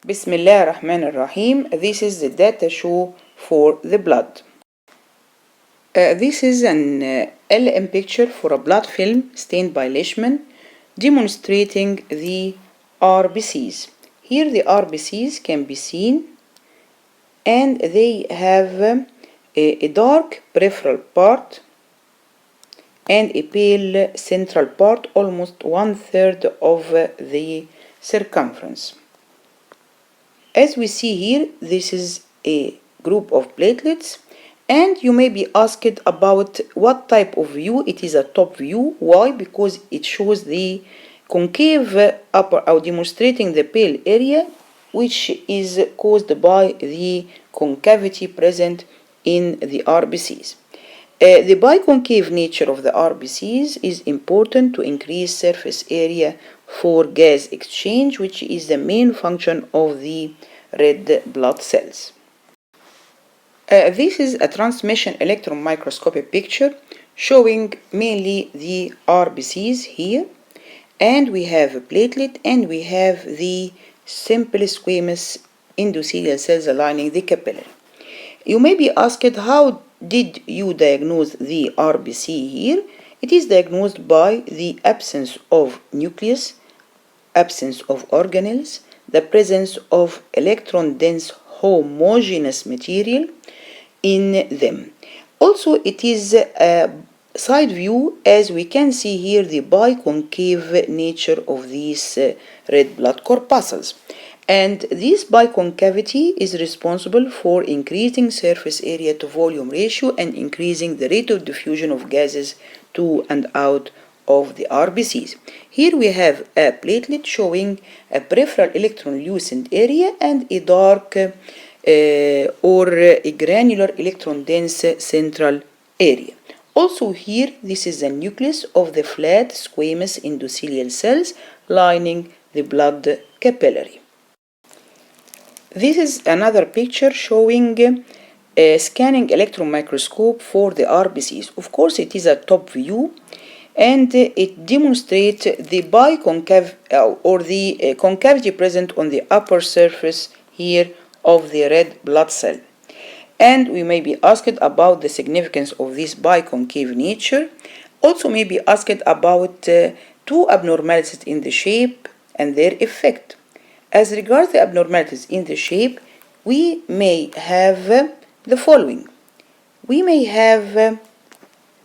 Bismillah ar-Rahman ar-Rahim. This is the data show for the blood. This is an LM picture for a blood film stained by Leishman demonstrating the RBCs. Here the RBCs can be seen and they have a dark peripheral part and a pale central part, almost 1/3 of the circumference. As we see here, this is a group of platelets, and you may be asked about what type of view. It is a top view. Why? Because it shows the concave upper, or demonstrating the pale area, which is caused by the concavity present in the RBCs. The biconcave nature of the RBCs is important to increase surface area for gas exchange, which is the main function of the red blood cells. This is a transmission electron microscopic picture showing mainly the RBCs here, and we have a platelet and we have the simple squamous endothelial cells lining the capillary. You may be asked, how did you diagnose the RBC here? It is diagnosed by the absence of nucleus, absence of organelles, the presence of electron-dense homogeneous material in them. Also, it is a side view, as we can see here the biconcave nature of these red blood corpuscles. And this biconcavity is responsible for increasing surface area to volume ratio and increasing the rate of diffusion of gases to and out of the RBCs. Here we have a platelet showing a peripheral electron-lucent area and a dark or a granular electron-dense central area. Also here, this is the nucleus of the flat squamous endothelial cells lining the blood capillary. This is another picture showing a scanning electron microscope for the RBCs. Of course, it is a top view, and it demonstrates the biconcave or the concavity present on the upper surface here of the red blood cell. And we may be asked about the significance of this biconcave nature. Also may be asked about two abnormalities in the shape and their effect. As regards the abnormalities in the shape, we may have the following. We may have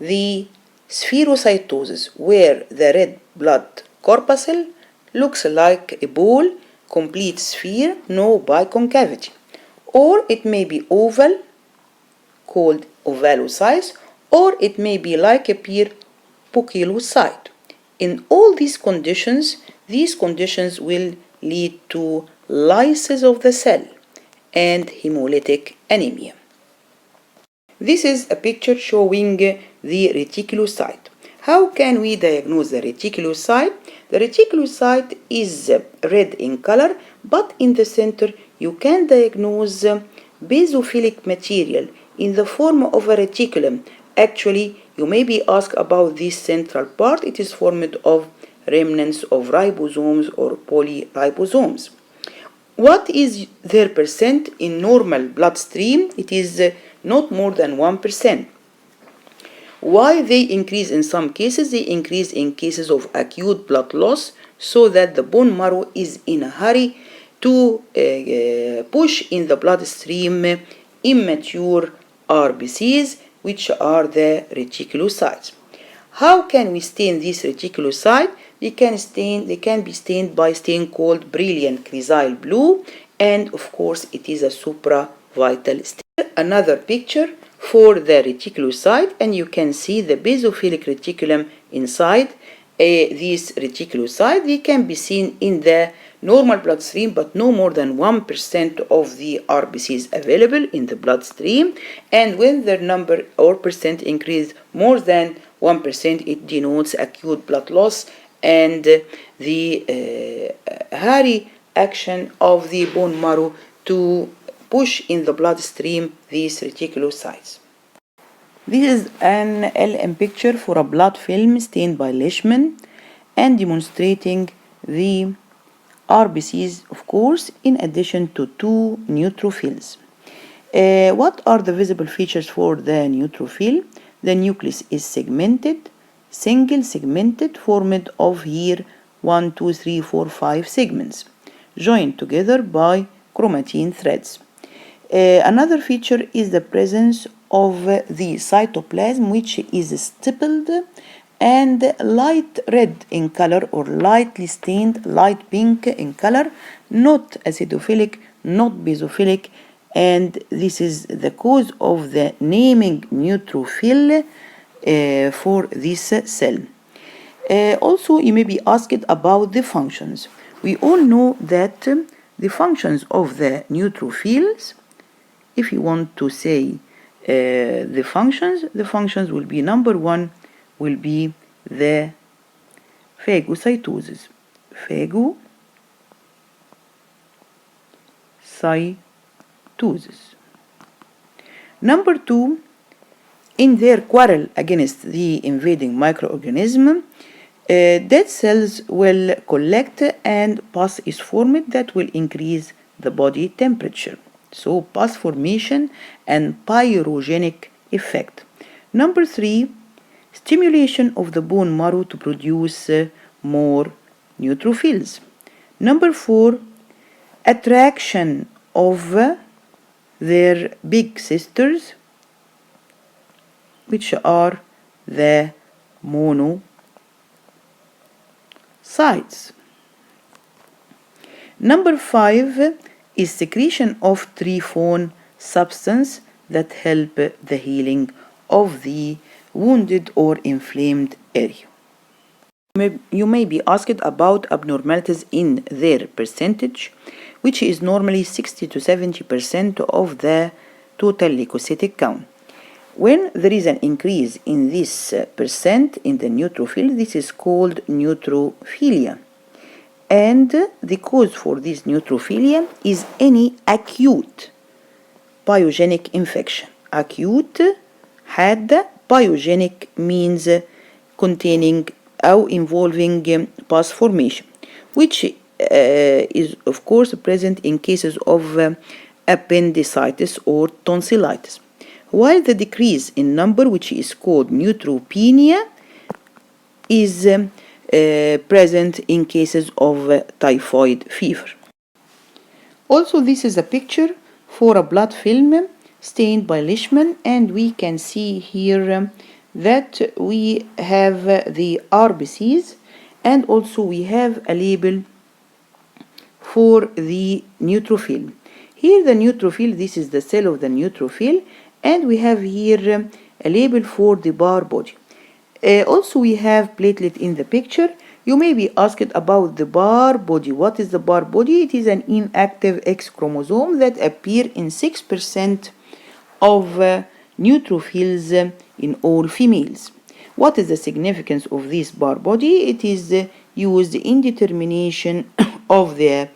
the spherocytosis, where the red blood corpuscle looks like a ball, complete sphere, no biconcavity. Or it may be oval, called ovalocytes, or it may be like a pure poikilocyte. In all these conditions will lead to lysis of the cell and hemolytic anemia. This is a picture showing the reticulocyte. How can we diagnose the reticulocyte? The reticulocyte is red in color, but in the center you can diagnose basophilic material in the form of a reticulum. Actually, you may be asked about this central part. It is formed of remnants of ribosomes or polyribosomes. What is their percent in normal bloodstream? It is not more than 1%. Why they increase in some cases? They increase in cases of acute blood loss, so that the bone marrow is in a hurry to push in the bloodstream immature RBCs, which are the reticulocytes. How can we stain this reticulocyte? They can be stained by stain called brilliant chrysal blue, and of course it is a supravital stain. Another picture for the reticulocyte, and you can see the basophilic reticulum inside this reticulocyte. They can be seen in the normal bloodstream, but no more than 1% of the RBCs available in the bloodstream. And when their number or percent increase more than 1%, it denotes acute blood loss and the hurry action of the bone marrow to push in the bloodstream these reticulocytes. This is an LM picture for a blood film stained by Leishman and demonstrating the RBCs, of course, in addition to 2 neutrophils. What are the visible features for the neutrophil? The nucleus is segmented, single segmented, formed of here 1, 2, 3, 4, 5 segments, joined together by chromatin threads. Another feature is the presence of the cytoplasm, which is stippled and light red in color or lightly stained light pink in color, not acidophilic, not basophilic, and this is the cause of the naming neutrophil for this cell. Also, you may be asked about the functions. We all know that the functions of the neutrophils, if you want to say the functions will be number 1 will be the phagocytosis. Number 2, in their quarrel against the invading microorganism, dead cells will collect and pus is formed that will increase the body temperature. So pus formation and pyrogenic effect. Number 3, stimulation of the bone marrow to produce more neutrophils. Number 4, attraction of their big sisters, which are the monocytes. Number 5 is secretion of trypsin substance that help the healing of the wounded or inflamed area. You may be asked about abnormalities in their percentage, which is normally 60 to 70% of the total leukocytic count. When there is an increase in this percent in the neutrophil, this is called neutrophilia. And the cause for this neutrophilia is any acute pyogenic infection. Acute had pyogenic means containing or involving pus formation, which is of course present in cases of appendicitis or tonsillitis, while the decrease in number, which is called neutropenia, is present in cases of typhoid fever. Also, this is a picture for a blood film stained by Leishman, and we can see here that we have the RBCs, and also we have a label for the neutrophil. Here the neutrophil, this is the cell of the neutrophil, and we have here a label for the bar body. Also we have platelet in the picture. You may be asked about the bar body. What is the bar body? It is an inactive X chromosome that appear in 6% of neutrophils in all females. What is the significance of this bar body? It is used in determination of the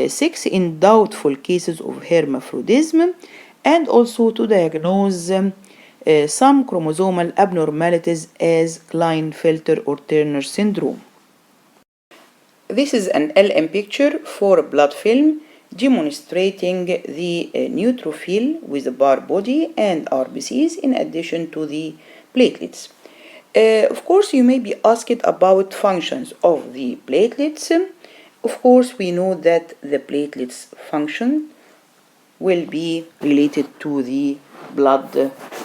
sex in doubtful cases of hermaphrodism, and also to diagnose some chromosomal abnormalities as Klinefelter or Turner syndrome. This is an LM picture for a blood film demonstrating the neutrophil with the bar body and RBCs in addition to the platelets. Of course, you may be asked about functions of the platelets. Of course, we know that the platelets function will be related to the blood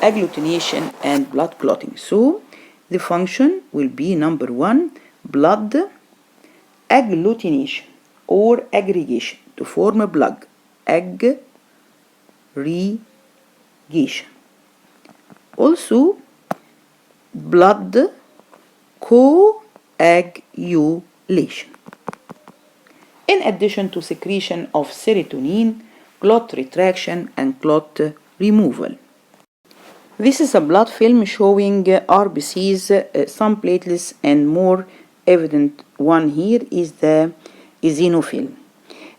agglutination and blood clotting. So the function will be number 1, blood agglutination or aggregation to form a blood aggregation. Also blood coagulation, in addition to secretion of serotonin, clot retraction and clot removal. This is a blood film showing RBCs, some platelets, and more evident one here is the eosinophil.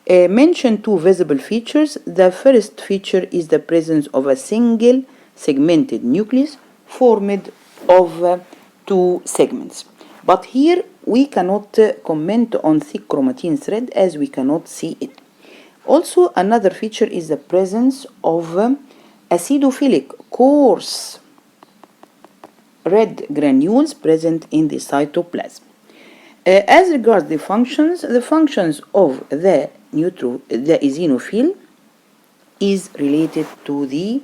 Mention 2 visible features. The first feature is the presence of a single segmented nucleus formed of 2 segments. But here we cannot comment on thick chromatin thread as we cannot see it. Also, another feature is the presence of acidophilic coarse red granules present in the cytoplasm. As regards the functions of the eosinophil is related to the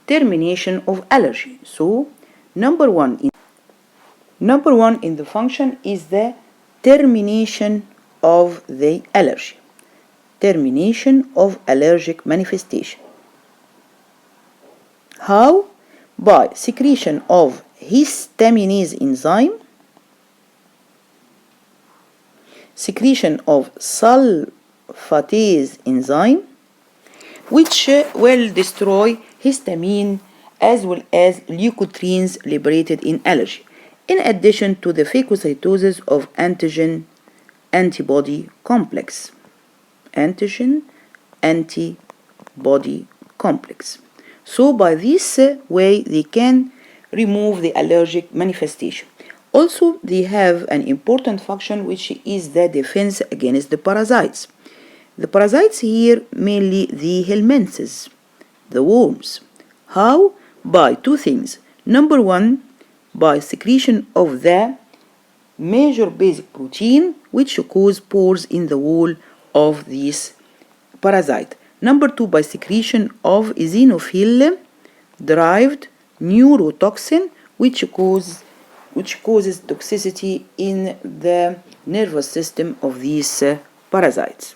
termination of allergy. So, number one in the function is the termination of the allergy, termination of allergic manifestation. How? By secretion of histaminase enzyme, secretion of sulfatase enzyme, which will destroy histamine as well as leukotrienes liberated in allergy, in addition to the phagocytosis of antigen-antibody complex. Antigen-antibody complex. So by this way they can remove the allergic manifestation. Also, they have an important function, which is the defense against the parasites. The parasites here, mainly the helminthes, the worms. How? By two things. Number one, by secretion of the major basic protein, which cause pores in the wall of this parasite. Number two, by secretion of eosinophil-derived neurotoxin, which causes toxicity in the nervous system of these parasites.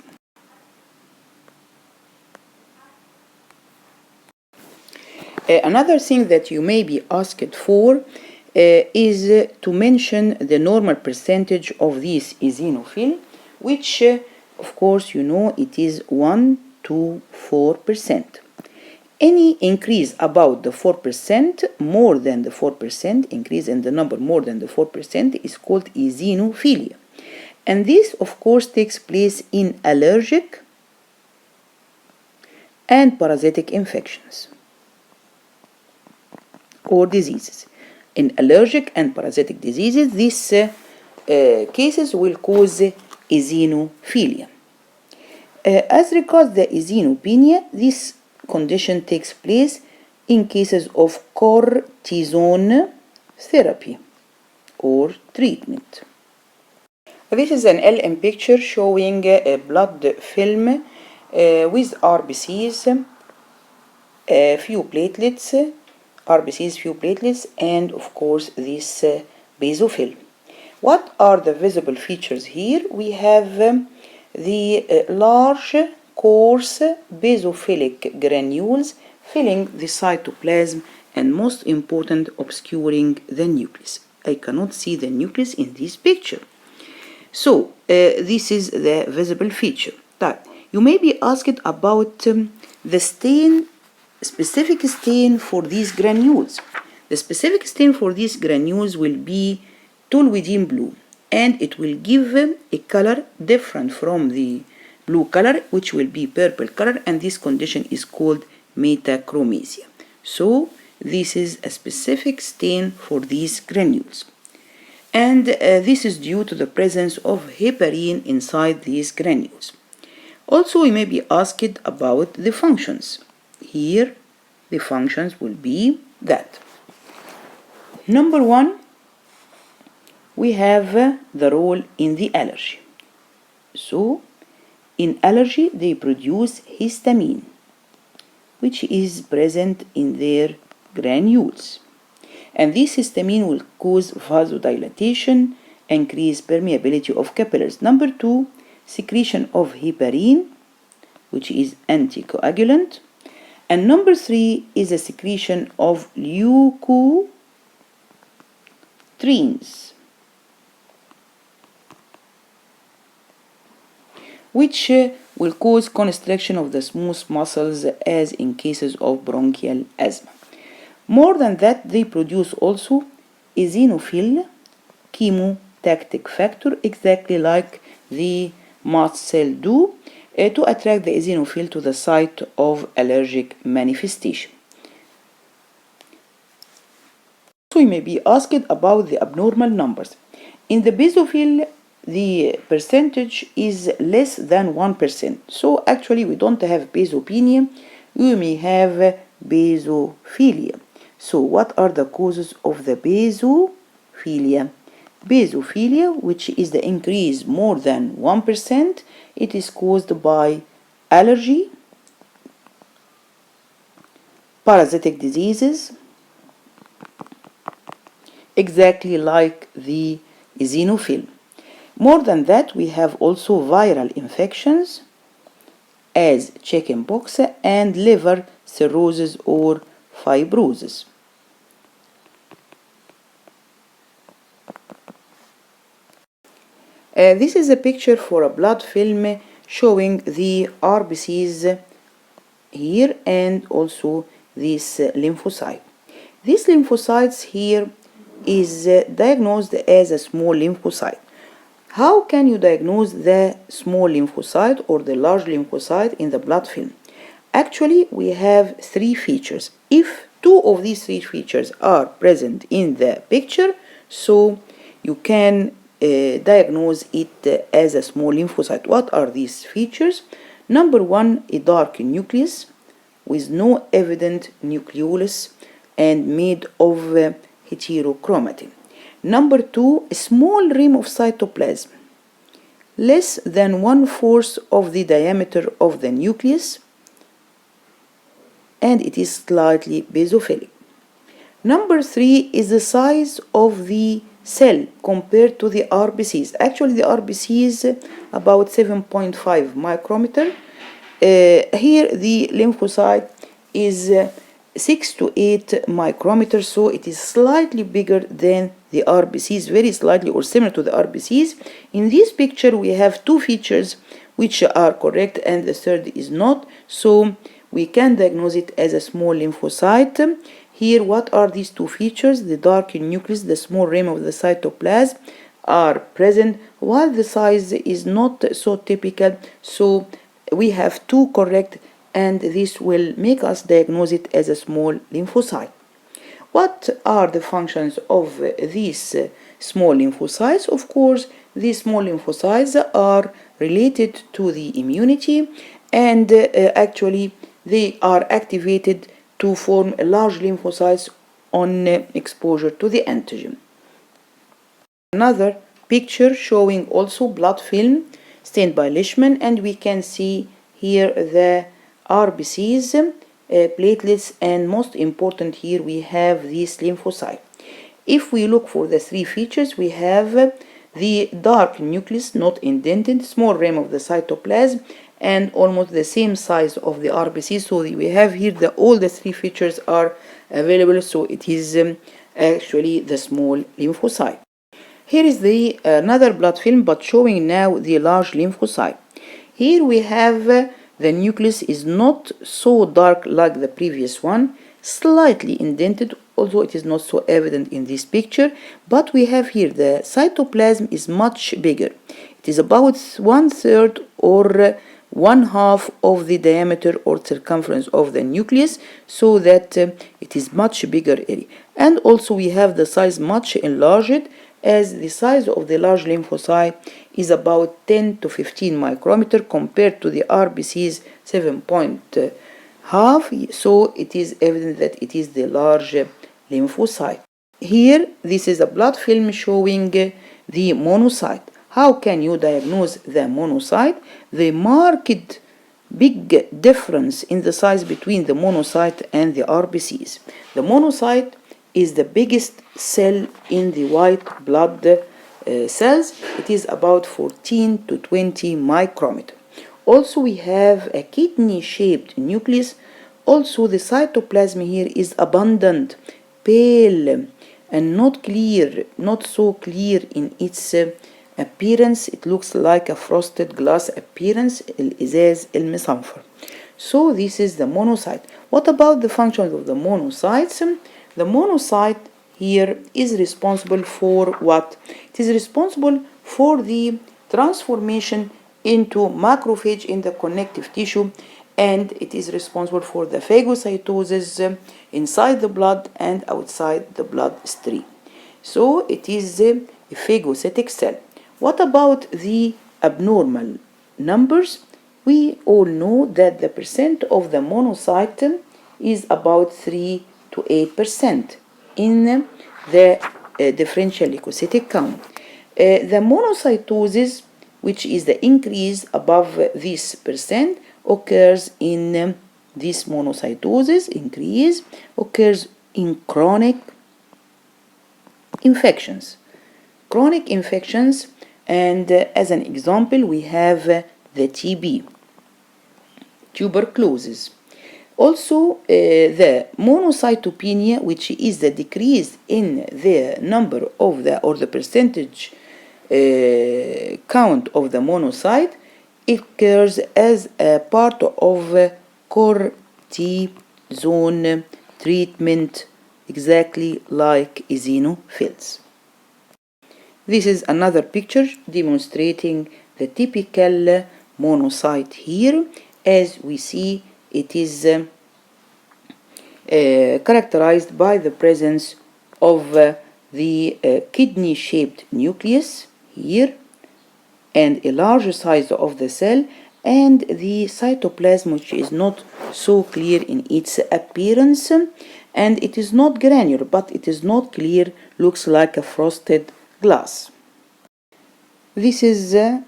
Another thing that you may be asked for is to mention the normal percentage of this eosinophil, which of course you know it is 1 to 4%. Any increase about the 4%, more than the 4%, increase in the number more than the 4% is called eosinophilia. And this of course takes place in allergic and parasitic infections or diseases. In allergic and parasitic diseases, these cases will cause eosinophilia. As regards the eosinopenia, this condition takes place in cases of cortisone therapy or treatment. This is an LM picture showing a blood film with RBCs, few platelets, and of course this basophil. What are the visible features here? We have the large coarse basophilic granules filling the cytoplasm and, most important, obscuring the nucleus. I cannot see the nucleus in this picture. So this is the visible feature. That you may be asked about the stain, specific stain for these granules. The specific stain for these granules will be toluidine blue, and it will give a color different from the blue color, which will be purple color, and this condition is called metachromasia. So this is a specific stain for these granules, and this is due to the presence of heparin inside these granules. Also, we may be asked about the functions. Here the functions will be that. Number one, we have the role in the allergy. So in allergy they produce histamine, which is present in their granules, and this histamine will cause vasodilatation, increase permeability of capillaries. Number two, secretion of heparin, which is anticoagulant, and number three is a secretion of leukotrienes, which will cause constriction of the smooth muscles as in cases of bronchial asthma. More than that, they produce also eosinophil chemotactic factor, exactly like the mast cell do, to attract the eosinophil to the site of allergic manifestation. So we may be asked about the abnormal numbers. In the basophil, the percentage is less than 1%. So actually we don't have basopenia, we may have basophilia. So what are the causes of the basophilia? Basophilia, which is the increase more than 1%, it is caused by allergy, parasitic diseases, exactly like the eosinophil. More than that, we have also viral infections as chickenpox and liver cirrhosis or fibrosis. This is a picture for a blood film showing the RBCs here and also this lymphocyte. These lymphocytes here is diagnosed as a small lymphocyte. How can you diagnose the small lymphocyte or the large lymphocyte in the blood film? Actually, we have three features. If two of these three features are present in the picture, so you can diagnose it as a small lymphocyte. What are these features? Number one, a dark nucleus with no evident nucleolus and made of heterochromatin. Number two, a small rim of cytoplasm, less than 1/4 of the diameter of the nucleus, and it is slightly basophilic. Number three is the size of the cell compared to the RBCs. Actually, the RBCs about 7.5 micrometer. Here, the lymphocyte is 6 to 8 micrometers, so it is slightly bigger than the RBCs, very slightly or similar to the RBCs. In this picture, we have two features which are correct and the third is not, so we can diagnose it as a small lymphocyte. Here, what are these two features? The dark nucleus, the small rim of the cytoplasm are present, while the size is not so typical, so we have two correct, and this will make us diagnose it as a small lymphocyte. What are the functions of these small lymphocytes? Of course, these small lymphocytes are related to the immunity, and actually they are activated to form large lymphocytes on exposure to the antigen. Another picture showing also blood film stained by Leishman, and we can see here the RBCs, platelets, and most important here we have this lymphocyte. If we look for the three features, we have the dark nucleus, not indented, small rim of the cytoplasm, and almost the same size of the RBC. So we have here all the three features are available, so it is actually the small lymphocyte. Here is the another blood film, but showing now the large lymphocyte. Here we have the nucleus is not so dark like the previous one, slightly indented, although it is not so evident in this picture, but we have here the cytoplasm is much bigger. It is about 1/3 or 1/2 of the diameter or circumference of the nucleus, so that it is much bigger area. And also we have the size much enlarged, as the size of the large lymphocyte is about 10 to 15 micrometer compared to the RBC's 7.5, so it is evident that it is the large lymphocyte. Here, this is a blood film showing the monocyte. How can you diagnose the monocyte? The marked big difference in the size between the monocyte and the RBCs. The monocyte is the biggest cell in the white blood cells. It is about 14 to 20 micrometer. Also, we have a kidney-shaped nucleus. Also, the cytoplasm here is abundant, pale, and not clear, not so clear in its appearance. It looks like a frosted glass appearance, الإزاز المصنفر. So this is the monocyte. What about the functions of the monocytes? The monocyte here is responsible for what? It is responsible for the transformation into macrophage in the connective tissue, and it is responsible for the phagocytosis inside the blood and outside the bloodstream. So it is phagocytic cell. What about the abnormal numbers? We all know that the percent of the monocyte is about 3 to 8% in the differential leukocytic count. The monocytosis, which is the increase above this percent, occurs in this monocytosis increase occurs in chronic infections. Chronic infections, and as an example, we have the TB, tuberculosis. Also, the monocytopenia, which is the decrease in the number of the percentage count of the monocyte, occurs as a part of cortisone treatment, exactly like eosinophils. This is another picture demonstrating the typical monocyte here. As we see, it is characterized by the presence of the kidney-shaped nucleus here, and a larger size of the cell, and the cytoplasm, which is not so clear in its appearance, and it is not granular, but it is not clear, looks like a frosted glass. This is a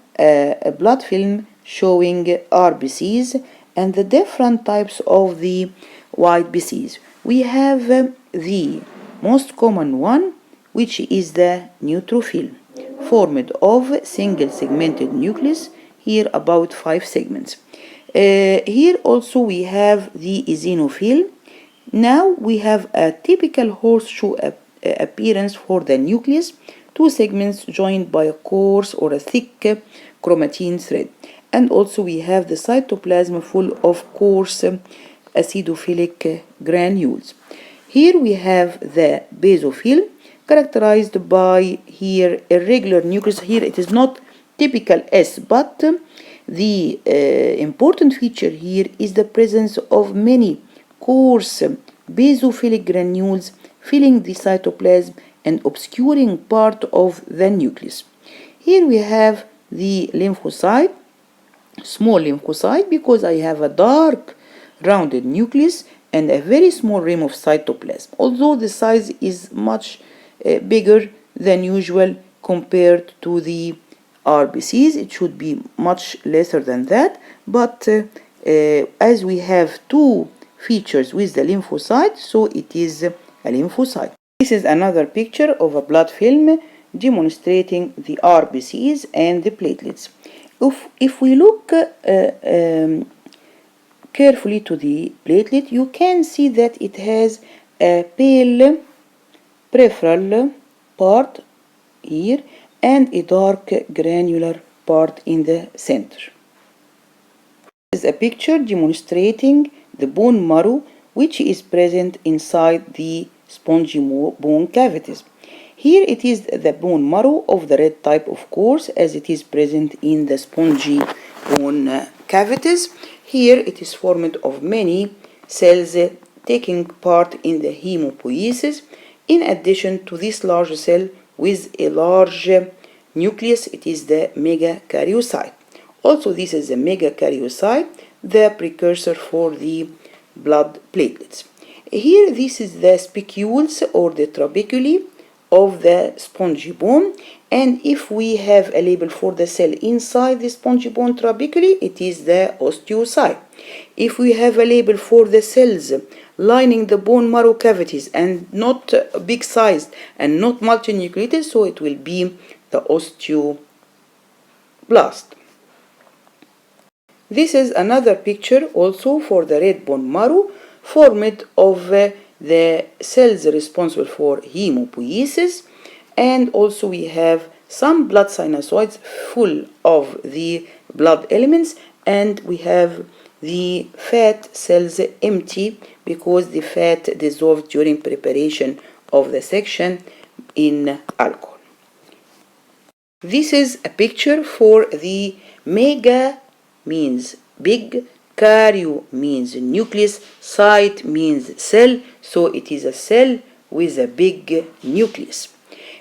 blood film showing RBCs and the different types of the white BCs. We have the most common one, which is the neutrophil, formed of single segmented nucleus, here about 5 segments. Here also we have the eosinophil. Now we have a typical horseshoe appearance for the nucleus, 2 segments joined by a coarse or a thick chromatin thread. And also we have the cytoplasm full of coarse acidophilic granules. Here we have the basophil, characterized by here irregular nucleus. Here it is not typical S, but the important feature here is the presence of many coarse basophilic granules filling the cytoplasm and obscuring part of the nucleus. Here we have the lymphocyte, small lymphocyte, because I have a dark rounded nucleus and a very small rim of cytoplasm, although the size is much bigger than usual compared to the RBCs. It should be much lesser than that, but as we have 2 features with the lymphocyte, so it is a lymphocyte. This is another picture of a blood film demonstrating the RBCs and the platelets. If we look carefully to the platelet, you can see that it has a pale peripheral part here and a dark granular part in the center. This is a picture demonstrating the bone marrow, which is present inside the spongy bone cavities. Here it is the bone marrow of the red type, of course, as it is present in the spongy bone cavities. Here it is formed of many cells taking part in the hemopoiesis. In addition to this large cell with a large nucleus, it is the megakaryocyte. Also, this is the megakaryocyte, the precursor for the blood platelets. Here, this is the spicules or the trabeculae of the spongy bone, and if we have a label for the cell inside the spongy bone trabeculae, it is the osteocyte. If we have a label for the cells lining the bone marrow cavities and not big sized and not multinucleated, so it will be the osteoblast. This is another picture also for the red bone marrow, formed of the cells responsible for hemopoiesis, and also we have some blood sinusoids full of the blood elements, and we have the fat cells empty because the fat dissolved during preparation of the section in alcohol. This is a picture for the mega means big, karyo means nucleus, cyte means cell, so it is a cell with a big nucleus.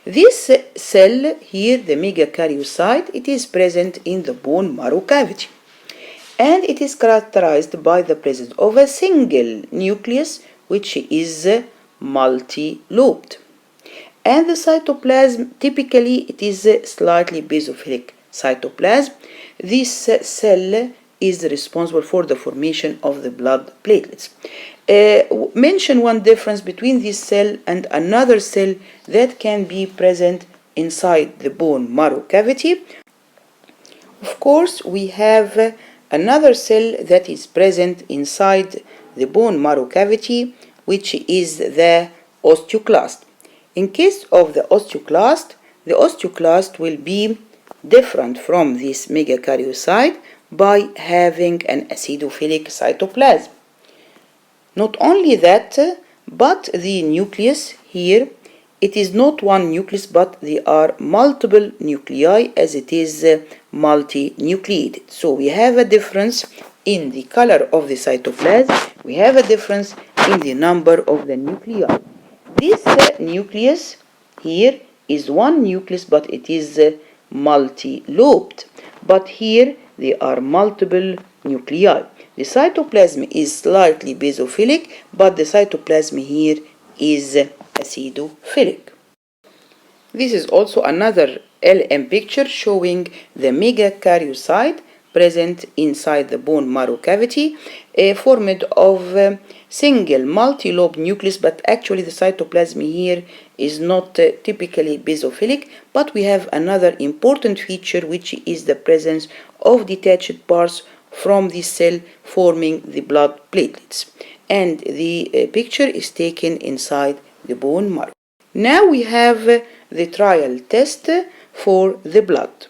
This cell here, the megakaryocyte, it is present in the bone marrow cavity. And it is characterized by the presence of a single nucleus which is multi-lobed. And the cytoplasm, typically it is slightly basophilic cytoplasm. This cell is responsible for the formation of the blood platelets. Mention one difference between this cell and another cell that can be present inside the bone marrow cavity. Of course, we have another cell that is present inside the bone marrow cavity, which is the osteoclast. In case of the osteoclast will be different from this megakaryocyte by having an acidophilic cytoplasm. Not only that, but the nucleus here, it is not one nucleus, but there are multiple nuclei as it is multinucleated. So we have a difference in the color of the cytoplasm. We have a difference in the number of the nuclei. This nucleus here is one nucleus, but it is multi-lobed. But here there are multiple nuclei. The cytoplasm is slightly basophilic, but the cytoplasm here is acidophilic. This is also another LM picture showing the megakaryocyte present inside the bone marrow cavity, formed of single multi-lobed nucleus, but actually the cytoplasm here is not typically basophilic, but we have another important feature, which is the presence of detached parts from this cell forming the blood platelets. And the picture is taken inside the bone marrow. Now we have the trial test for the blood.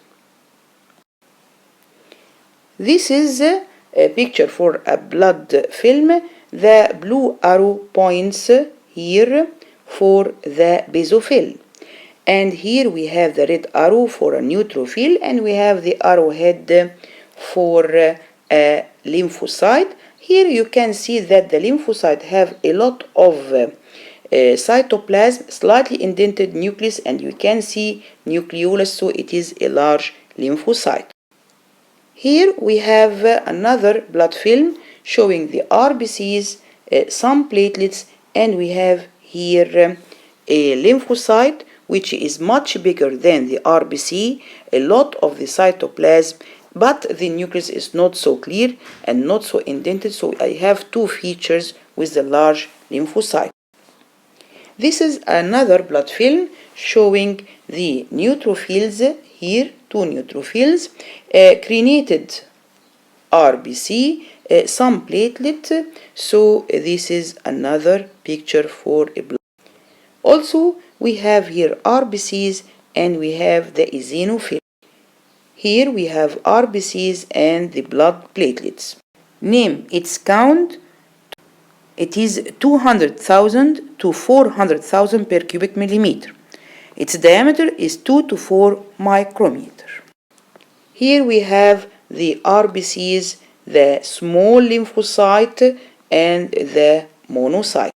This is a picture for a blood film. The blue arrow points here for the basophil. And here we have the red arrow for a neutrophil, and we have the arrowhead for a lymphocyte. Here you can see that the lymphocyte have a lot of cytoplasm, slightly indented nucleus, and you can see nucleolus, so it is a large lymphocyte. Here we have another blood film showing the RBCs, some platelets, and we have here a lymphocyte which is much bigger than the RBC, a lot of the cytoplasm, but the nucleus is not so clear and not so indented, so I have two features with the large lymphocyte. This is another blood film showing the neutrophils here, two neutrophils, crenated RBC, some platelet, so this is another picture for a blood. Also, we have here RBCs and we have the eosinophil. Here we have RBCs and the blood platelets. Name its count. It is 200,000 to 400,000 per cubic millimeter. Its diameter is 2 to 4 micrometer. Here we have the RBCs, the small lymphocyte and the monocyte.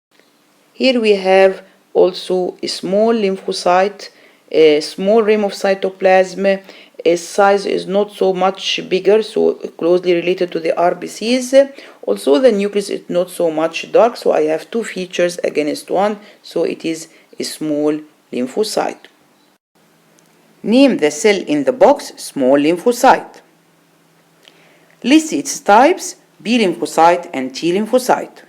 Here we have also a small lymphocyte, a small rim of cytoplasm. Its size is not so much bigger, so closely related to the RBCs. Also the nucleus is not so much dark, so I have two features against one, so it is a small lymphocyte. Name the cell in the box small lymphocyte. List its types: B lymphocyte and T lymphocyte.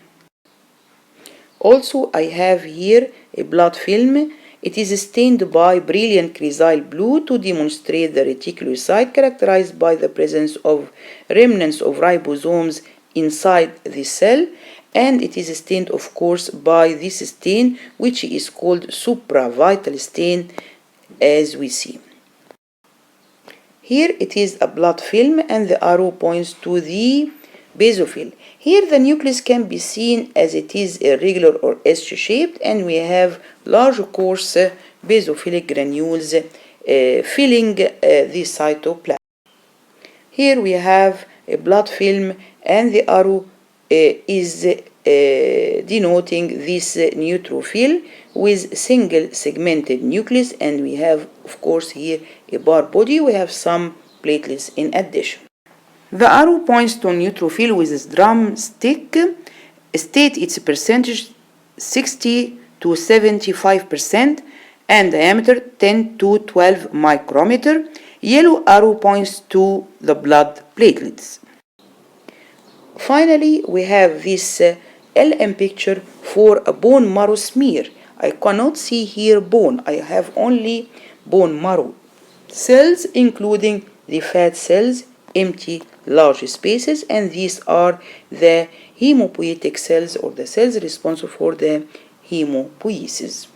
Also I have here a blood film. It is stained by brilliant chrysal blue to demonstrate the reticulocyte, characterized by the presence of remnants of ribosomes inside the cell, and it is stained of course by this stain, which is called supravital stain, as we see. Here it is a blood film and the arrow points to the basophil. Here the nucleus can be seen as it is irregular or S-shaped, and we have large coarse basophilic granules filling the cytoplasm. Here we have a blood film and the arrow is denoting this neutrophil with single segmented nucleus, and we have of course here a bar body. We have some platelets in addition. The arrow points to a neutrophil with a drumstick. State its percentage 60 to 75% and diameter 10 to 12 micrometer. Yellow arrow points to the blood platelets. Finally, we have this LM picture for a bone marrow smear. I cannot see here bone. I have only bone marrow cells, including the fat cells, empty large spaces, and these are the hemopoietic cells, or the cells responsible for the hemopoiesis.